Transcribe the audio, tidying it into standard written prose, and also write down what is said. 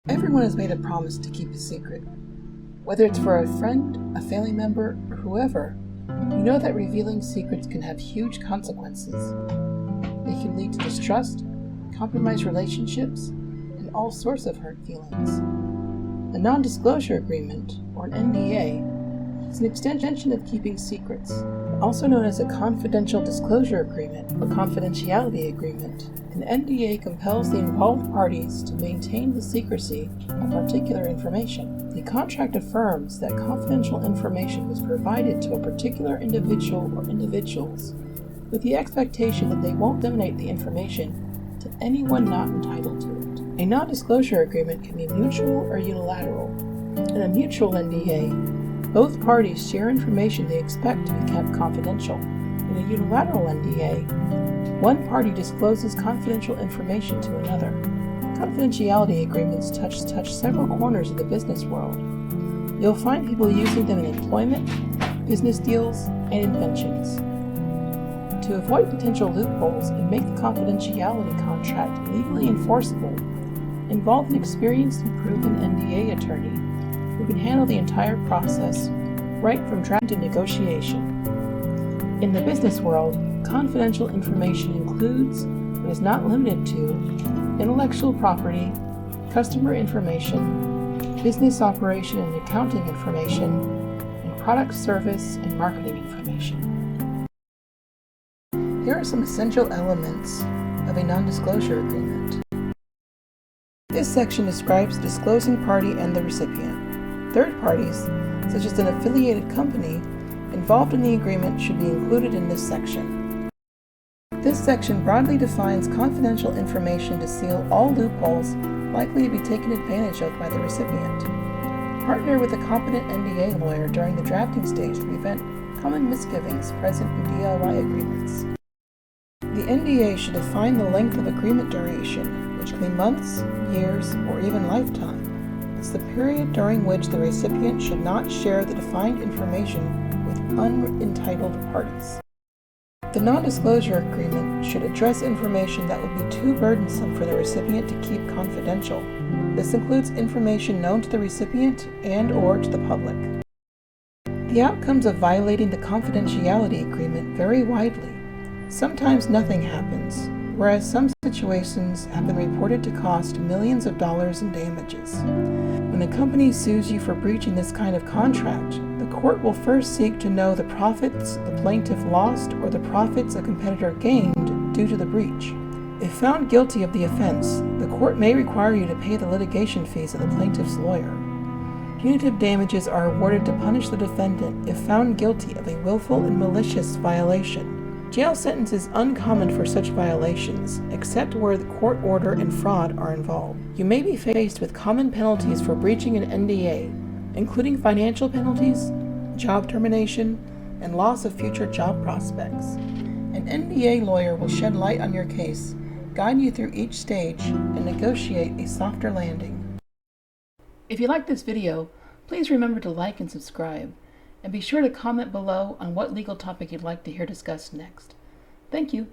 Everyone has made a promise to keep a secret. Whether it's for a friend, a family member, or whoever, you know that revealing secrets can have huge consequences. They can lead to distrust, compromised relationships, and all sorts of hurt feelings. A non-disclosure agreement, or an NDA, is an extension of keeping secrets, also known as a confidential disclosure agreement or confidentiality agreement. An NDA compels the involved parties to maintain the secrecy of particular information. The contract affirms that confidential information was provided to a particular individual or individuals with the expectation that they won't disseminate the information to anyone not entitled to it. A non-disclosure agreement can be mutual or unilateral. In a mutual NDA, both parties share information they expect to be kept confidential. In a unilateral NDA, one party discloses confidential information to another. Confidentiality agreements touch several corners of the business world. You'll find people using them in employment, business deals, and inventions. To avoid potential loopholes and make the confidentiality contract legally enforceable, involve an experienced and proven NDA attorney who can handle the entire process, right from draft to negotiation. In the business world, confidential information includes, but is not limited to, intellectual property, customer information, business operation and accounting information, and product, service, and marketing information. Here are some essential elements of a non-disclosure agreement. This section describes the disclosing party and the recipient. Third parties, such as an affiliated company, involved in the agreement should be included in this section. This section broadly defines confidential information to seal all loopholes likely to be taken advantage of by the recipient. Partner with a competent NDA lawyer during the drafting stage to prevent common misgivings present in DIY agreements. The NDA should define the length of agreement duration, which can be months, years, or even lifetime. It's the period during which the recipient should not share the defined information with unentitled parties. The non-disclosure agreement should address information that would be too burdensome for the recipient to keep confidential. This includes information known to the recipient and/or to the public. The outcomes of violating the confidentiality agreement vary widely. Sometimes nothing happens, whereas some situations have been reported to cost millions of dollars in damages. When a company sues you for breaching this kind of contract, the court will first seek to know the profits the plaintiff lost or the profits a competitor gained due to the breach. If found guilty of the offense, the court may require you to pay the litigation fees of the plaintiff's lawyer. Punitive damages are awarded to punish the defendant if found guilty of a willful and malicious violation. Jail sentence is uncommon for such violations, except where the court order and fraud are involved. You may be faced with common penalties for breaching an NDA, including financial penalties, job termination, and loss of future job prospects. An NDA lawyer will shed light on your case, guide you through each stage, and negotiate a softer landing. If you like this video, please remember to like and subscribe. And be sure to comment below on what legal topic you'd like to hear discussed next. Thank you.